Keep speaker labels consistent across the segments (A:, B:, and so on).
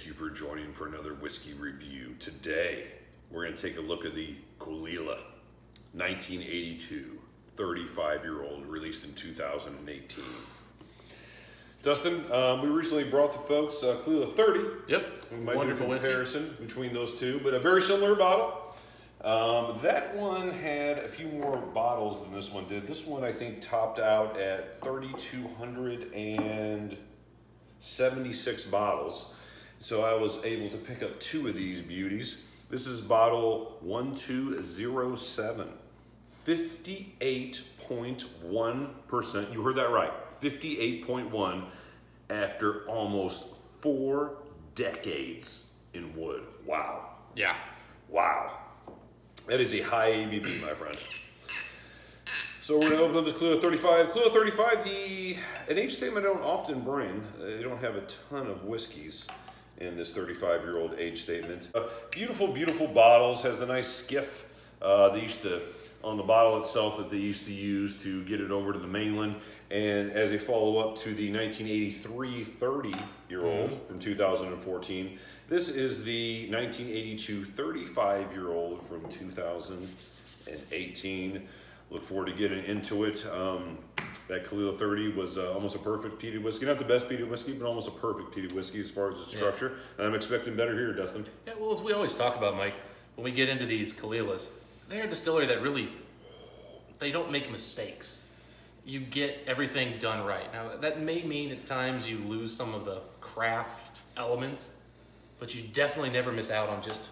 A: Thank you for joining for another whiskey review. Today, we're going to take a look at the Caol Ila, 1982, 35-year-old, released in 2018. Dustin, we recently brought to folks Caol Ila 30.
B: Yep.
A: We might
B: Wonderful
A: do a comparison between those two, but a very similar bottle. That one had a few more bottles than this one did. This one, I think, topped out at 3,276 bottles. So I was able to pick up two of these beauties. This is bottle 1207, 58.1%. You heard that right, 58.1 after almost 4 decades in wood. Wow.
B: Yeah.
A: Wow. That is a high ABV, my friend. So we're gonna open up this Caol Ila 35. Caol Ila 35, an age statement I don't often bring. They don't have a ton of whiskeys in this 35-year-old age statement. Beautiful, beautiful bottles. Has a nice skiff they used to, on the bottle itself, that they used to use to get it over to the mainland. And as a follow-up to the 1983 30-year-old from 2014, this is the 1982 35-year-old from 2018. Look forward to getting into it. That Caol Ila 30 was almost a perfect peated whiskey. Not the best peated whiskey, but almost a perfect peated whiskey as far as the structure. And I'm expecting better here, Dustin.
B: Yeah, well, as we always talk about, Mike, when we get into these Caol Ilas, they're a distillery that really, they don't make mistakes. You get everything done right. Now, that may mean at times you lose some of the craft elements, but you definitely never miss out on just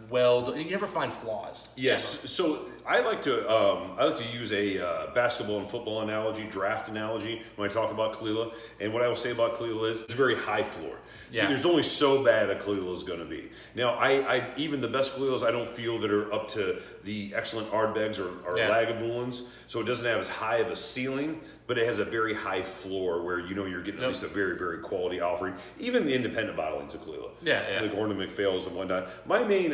B: you never find flaws.
A: Yes. Ever. So I like to use a basketball and football analogy, draft analogy when I talk about Caol Ila. And what I will say about Caol Ila is it's very high floor. Yeah. See, there's only so bad a Caol Ila is going to be. Now, I even the best Caol Ilas I don't feel that are up to the excellent Ardbegs or Lagavulins. So it doesn't have as high of a ceiling, but it has a very high floor where you know you're getting at least a very, very quality offering. Even the independent bottlings of Caol Ila. Yeah. Like Gordon MacPhail's and whatnot. My main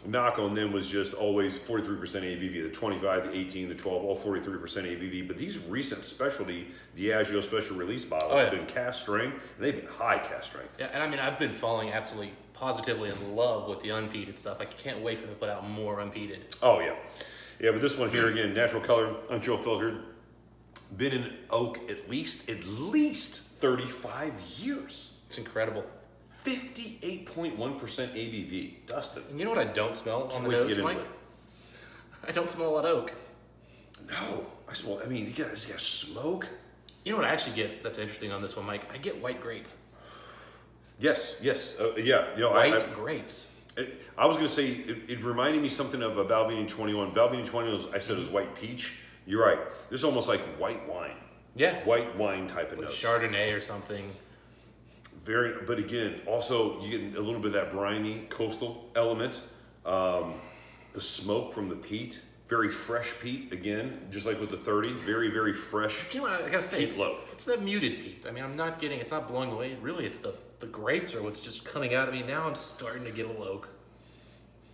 A: knock on them was just always 43% ABV, the 25, the 18, the 12, all 43% ABV. But these recent specialty Diageo special release bottles have been cask strength, and they've been high cask strength.
B: Yeah, and I mean, I've been falling absolutely positively in love with the unpeated stuff. I can't wait for them to put out more unpeated.
A: Oh, yeah. Yeah, but this one here, again, natural color, unchill filtered, been in oak at least 35 years.
B: It's incredible.
A: 58.1% ABV. Dustin.
B: And you know what I don't smell on the nose, Mike? I don't smell a lot of oak.
A: No. I mean, you guys got smoke.
B: You know what I actually get that's interesting on this one, Mike? I get white grape.
A: Yes. Yeah. You know,
B: white grapes.
A: I was going to say, it reminded me something of a Balvenie 21. Balvenie 21, I said, is white peach. You're right. This is almost like white wine.
B: Yeah.
A: White wine type of notes.
B: Chardonnay or something.
A: But again, also you get a little bit of that briny coastal element. The smoke from the peat, very fresh peat again, just like with the 30, very, very fresh.
B: You know what I gotta say?
A: Peat loaf.
B: It's that muted peat. I mean, it's not blowing away. Really, it's the grapes are what's just coming out of me. Now I'm starting to get a little oak.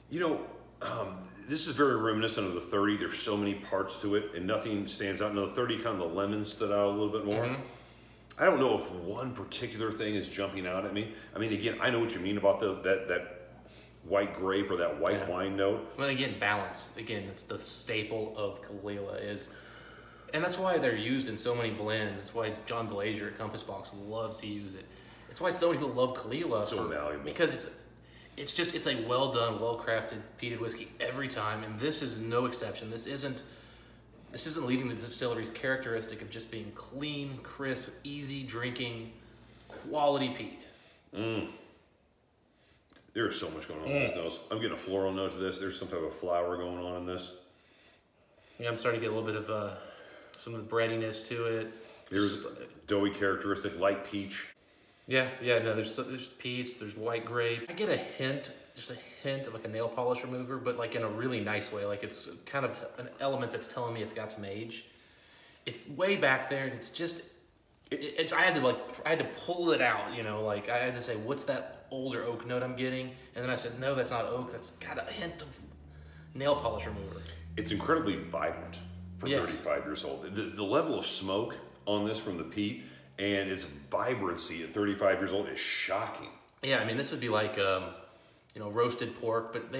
A: You know, this is very reminiscent of the 30. There's so many parts to it, and nothing stands out. No, the 30 kind of the lemon stood out a little bit more. I don't know if one particular thing is jumping out at me. I mean, again, I know what you mean about that white grape or that white wine note.
B: Well, again, balance. Again, it's the staple of Caol Ila and that's why they're used in so many blends. It's why John Glazier at Compass Box loves to use it. It's why so many people love Caol Ila.
A: So valuable.
B: Because it's a well done, well crafted peated whiskey every time, and this is no exception. This isn't leaving the distillery's characteristic of just being clean, crisp, easy drinking, quality peat.
A: There's so much going on with this nose. I'm getting a floral note to this. There's some type of flower going on in this.
B: Yeah, I'm starting to get a little bit of some of the breadiness to it.
A: There's doughy characteristic, light peach.
B: No, there's peach, there's white grape. I get just a hint of like a nail polish remover, but like in a really nice way. Like it's kind of an element that's telling me it's got some age. It's way back there, and it's just, I had to pull it out, you know, like I had to say, what's that older oak note I'm getting? And then I said, no, that's not oak. That's got a hint of nail polish remover.
A: It's incredibly vibrant for 35 years old. The level of smoke on this from the peat and its vibrancy at 35 years old is shocking.
B: Yeah, I mean, this would be like, you know, roasted pork, but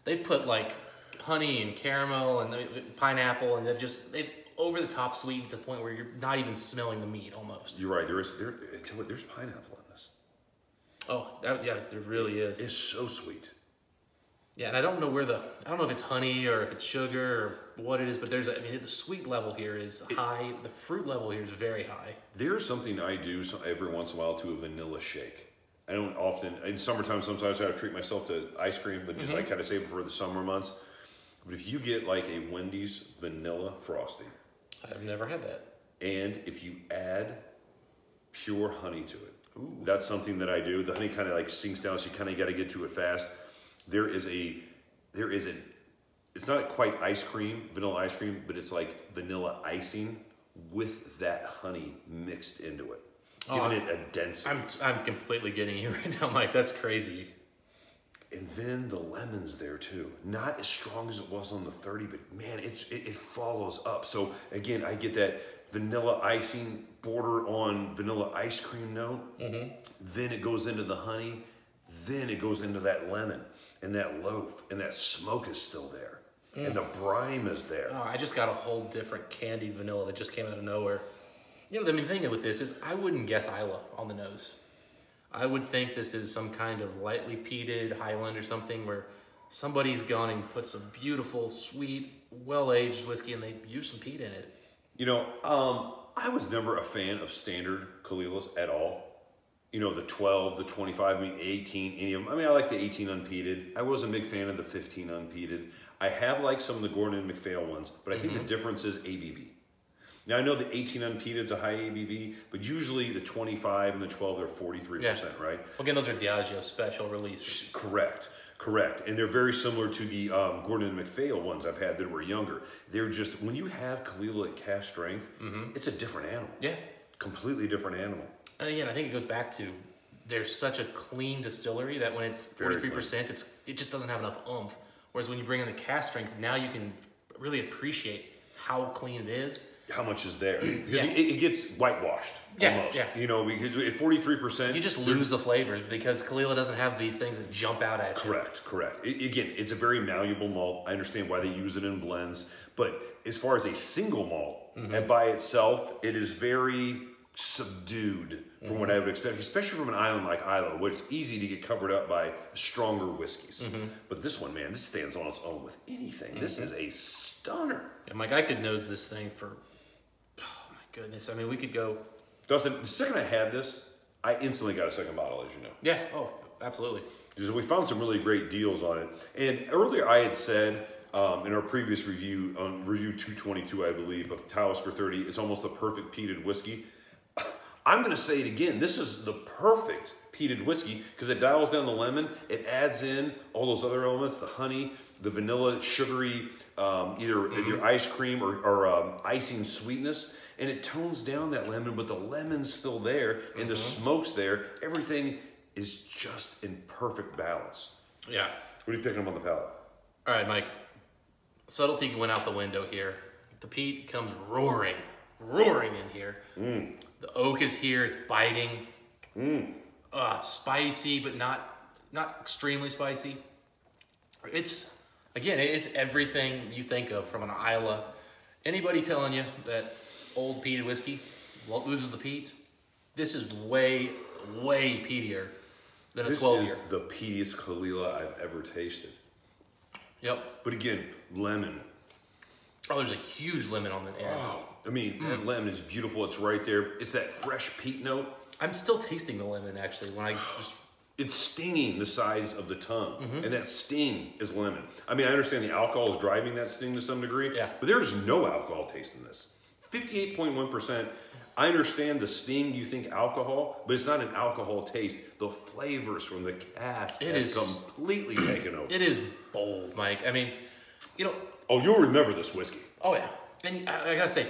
B: they've put like honey and caramel and pineapple, and they've over the top sweetened to the point where you're not even smelling the meat almost.
A: You're right. There's pineapple in this.
B: Oh, yeah, there really is.
A: It's so sweet.
B: Yeah, and I don't know if it's honey or if it's sugar or what it is, but I mean, the sweet level here is high. The fruit level here is very high.
A: There's something I do every once in a while to a vanilla shake. I don't often, in summertime, sometimes I treat myself to ice cream, but just I kind of save it for the summer months. But if you get like a Wendy's vanilla frosty.
B: I've never had that.
A: And if you add pure honey to it, that's something that I do. The honey kind of like sinks down, so you kind of got to get to it fast. It's not quite ice cream, vanilla ice cream, but it's like vanilla icing with that honey mixed into it. Giving it a density.
B: I'm completely getting you right now, Mike. That's crazy.
A: And then the lemon's there too. Not as strong as it was on the 30, but man, it follows up. So again, I get that vanilla icing border on vanilla ice cream note. Then it goes into the honey. Then it goes into that lemon and that loaf, and that smoke is still there. And the brine is there.
B: Oh, I just got a whole different candied vanilla that just came out of nowhere. You know, the main thing with this is I wouldn't guess Isla on the nose. I would think this is some kind of lightly peated Highland or something where somebody's gone and put some beautiful, sweet, well-aged whiskey and they use some peat in it.
A: You know, I was never a fan of standard Caol Ilas at all. You know, the 12, the 25, I mean, 18, any of them. I mean, I like the 18 unpeated. I wasn't a big fan of the 15 unpeated. I have liked some of the Gordon and MacPhail ones, but I think the difference is ABV. Now, I know the 18 unpeated is a high ABV, but usually the 25 and the 12, they're 43%, right?
B: Well, again, those are Diageo special releases.
A: Correct. And they're very similar to the Gordon and MacPhail ones I've had that were younger. They're just, when you have Caol Ila at cask strength, it's a different animal.
B: Yeah.
A: Completely different animal.
B: And again, I think it goes back to there's such a clean distillery that when it's 43%, it just doesn't have enough oomph. Whereas when you bring in the cask strength, now you can really appreciate how clean it is.
A: How much is there? Because it gets whitewashed almost. Yeah. You know, because at 43%,
B: you just lose the flavors because Caol Ila doesn't have these things that jump out at you.
A: Correct. Again, it's a very malleable malt. I understand why they use it in blends, but as far as a single malt and by itself, it is very subdued from what I would expect, especially from an island like Isla, where it's easy to get covered up by stronger whiskeys. But this one, man, this stands on its own with anything. This is a stunner.
B: Yeah, Mike, I could nose this thing for, oh my goodness. I mean, we could go.
A: Dustin, the second I had this, I instantly got a second bottle, as you know.
B: Yeah, oh, absolutely.
A: Because we found some really great deals on it. And earlier I had said, in our previous review, on review 222, I believe, of Talisker 30, it's almost a perfect peated whiskey. I'm going to say it again. This is the perfect peated whiskey because it dials down the lemon. It adds in all those other elements, the honey, the vanilla, sugary, either ice cream or icing sweetness. And it tones down that lemon, but the lemon's still there and the smoke's there. Everything is just in perfect balance.
B: Yeah.
A: What are you picking up on the palate?
B: All right, Mike. Subtlety went out the window here. The peat comes roaring in here. The oak is here. It's biting. It's spicy, but not extremely spicy. It's everything you think of from an Isla. Anybody telling you that old peated whiskey loses the peat? This is way, way peatier than a 12-year.
A: This is the peatiest Caol Ila I've ever tasted.
B: Yep.
A: But again, lemon.
B: Oh, there's a huge lemon on the end.
A: Oh, I mean, that lemon is beautiful. It's right there. It's that fresh peat note.
B: I'm still tasting the lemon, actually, when I just...
A: It's stinging the sides of the tongue, and that sting is lemon. I mean, I understand the alcohol is driving that sting to some degree, but there's no alcohol taste in this. 58.1%. I understand the sting, you think alcohol, but it's not an alcohol taste. The flavors from the cask have completely taken over.
B: It is bold, Mike. I mean, you know...
A: Oh, you'll remember this whiskey.
B: Oh, yeah. And I gotta say,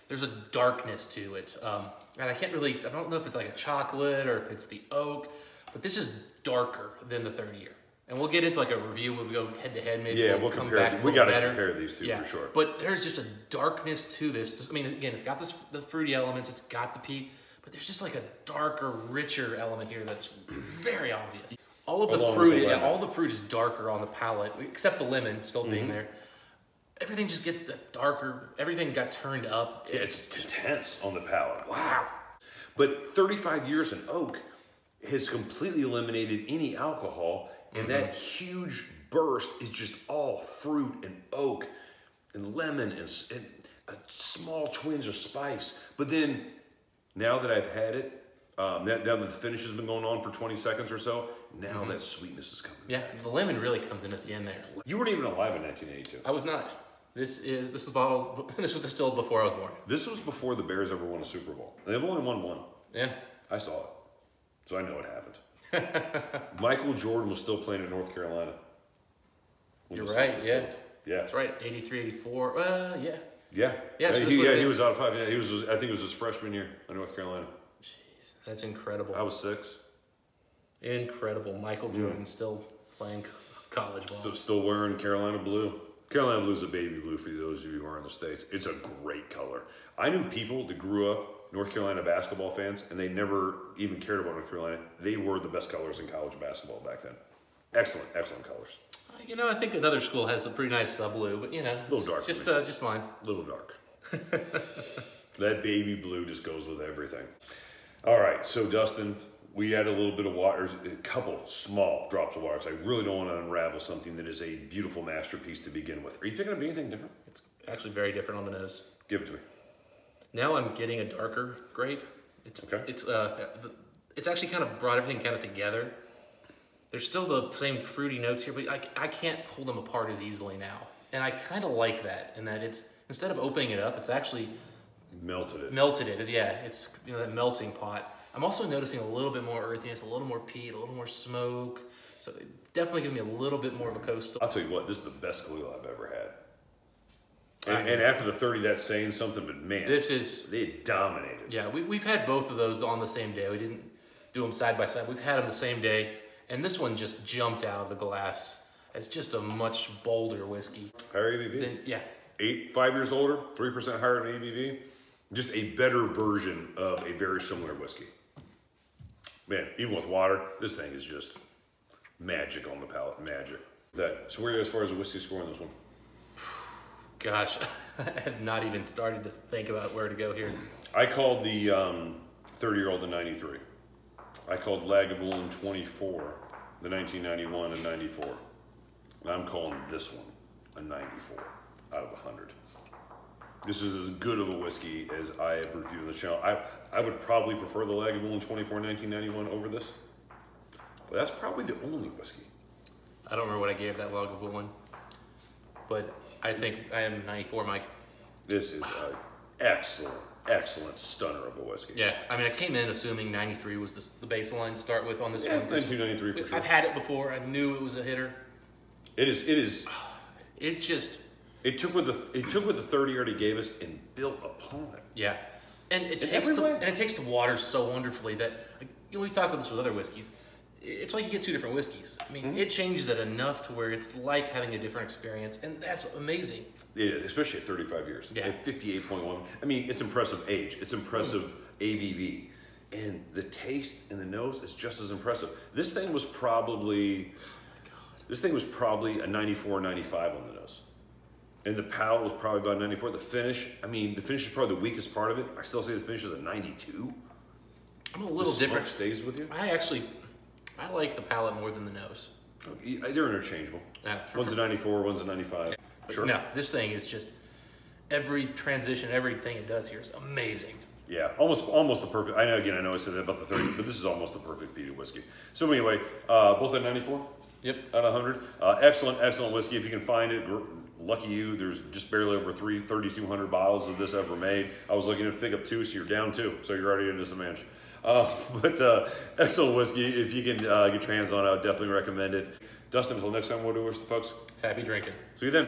B: there's a darkness to it. And I don't know if it's like a chocolate or if it's the oak, but this is darker than the 30-year. And we'll get into like a review when we go head to head. Maybe
A: we'll
B: come
A: compare.
B: back
A: We got to compare these two for sure.
B: But there's just a darkness to this. I mean, again, it's got the fruity elements. It's got the peat, but but there's just like a darker, richer element here that's very obvious. All of the
A: Along
B: fruit,
A: with the
B: yeah,
A: lemon.
B: all the fruit is darker on the palate, except the lemon still being there. Everything just gets darker. Everything got turned up.
A: Yeah, it's intense on the palate.
B: Wow.
A: But 35 years in oak has completely eliminated any alcohol, and that huge burst is just all fruit and oak and lemon and a small twinge of spice. But then, now that I've had it, now that the finish has been going on for 20 seconds or so, now that sweetness is coming.
B: Yeah, the lemon really comes in at the end there.
A: You weren't even alive in 1982.
B: I was not. This was bottled. This was distilled before I was born.
A: This was before the Bears ever won a Super Bowl. They've only won one.
B: Yeah.
A: I saw it, so I know it happened. Michael Jordan was still playing in North Carolina.
B: You're right, yeah.
A: Yeah.
B: That's right, 83, 84, yeah.
A: Yeah.
B: Yeah, so
A: he was out of 5. Yeah, I think it was his freshman year in North Carolina.
B: Jeez, that's incredible.
A: I was 6.
B: Incredible. Michael Jordan still playing college ball.
A: Still wearing Carolina blue. Carolina blue is a baby blue for those of you who are in the States. It's a great color. I knew people that grew up North Carolina basketball fans, and they never even cared about North Carolina. They were the best colors in college basketball back then. Excellent, excellent colors.
B: You know, I think another school has a pretty nice blue, but you know,
A: a little dark.
B: Just mine.
A: A little dark. That baby blue just goes with everything. All right, so Dustin, we add a little bit of water, a couple small drops of water, because I really don't want to unravel something that is a beautiful masterpiece to begin with. Are you picking up anything different?
B: It's actually very different on the nose.
A: Give it to me.
B: Now I'm getting a darker grape. It's actually kind of brought everything kind of together. There's still the same fruity notes here, but I can't pull them apart as easily now. And I kind of like that, in that it's, instead of opening it up, it's actually
A: Melted it.
B: Yeah, it's, you know, that melting pot. I'm also noticing a little bit more earthiness, a little more peat, a little more smoke. So it definitely gives me a little bit more of a coastal.
A: I'll tell you what, this is the best Caol Ila I've ever had. And after the 30, that's saying something, but man, they dominated.
B: Yeah, we've had both of those on the same day. We didn't do them side by side. We've had them the same day, and this one just jumped out of the glass as just a much bolder whiskey.
A: Higher ABV?
B: Yeah.
A: 5 years older, 3% higher in ABV. Just a better version of a very similar whiskey. Man, even with water, this thing is just magic on the palate, magic. So where are you as far as a whiskey score on this one?
B: Gosh, I have not even started to think about where to go here.
A: I called the 30-year-old a 93. I called Lagavulin 24, the 1991 and 94. And I'm calling this one a 94 out of 100. This is as good of a whiskey as I have reviewed on the channel. I would probably prefer the Lagavulin 24 1991 over this. But that's probably the only whiskey.
B: I don't remember what I gave that Lagavulin, but I think I am 94, Mike.
A: This is an excellent, excellent stunner of a whiskey.
B: Yeah, I mean, I came in assuming 93 was the baseline to start with on this one.
A: 1993 for sure.
B: I've had it before. I knew it was a hitter.
A: It is.
B: It
A: took what the 30 already gave us and built upon it.
B: Yeah, and it takes the water so wonderfully that, like, you know, we talked about this with other whiskeys. It's like you get two different whiskeys. I mean, it changes it enough to where it's like having a different experience, and that's amazing.
A: Yeah, especially at 35 years.
B: Yeah.
A: At 58.1. I mean, it's impressive age. It's impressive ABV. And the taste and the nose is just as impressive. This thing was probably a 94, 95 on the nose. And the palate was probably about 94. The finish is probably the weakest part of it. I still say the finish is a 92.
B: I'm a little different.
A: The smoke stays with you?
B: I like the palate more than the nose.
A: They're interchangeable. One's a 94, one's a 95.
B: Yeah.
A: Sure.
B: No, this thing is just, every transition, everything it does here is amazing.
A: Yeah, almost the perfect. I know I said that about the 30, but this is almost the perfect peated whiskey. So anyway, both at 94.
B: Yep.
A: Out of 100. Excellent whiskey. If you can find it, lucky you. There's just barely over 3,200 bottles of this ever made. I was looking to pick up 2, so you're down 2. So you're already at a disadvantage. But excellent whiskey. If you can get your hands on it, I would definitely recommend it. Dustin, until next time, what do we wish the folks?
B: Happy drinking.
A: See you then.